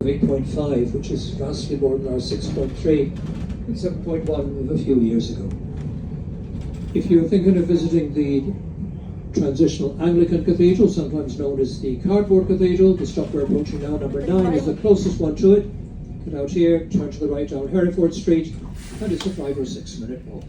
8.5, which is vastly more than our 6.3 and 7.1 of a few years ago. If you're thinking of visiting the transitional Anglican Cathedral, sometimes known as the Cardboard Cathedral, the stop we're approaching now, number 9, is the closest one to it. Get out here, turn to the right down Hereford Street, and it's a 5 or 6 minute walk.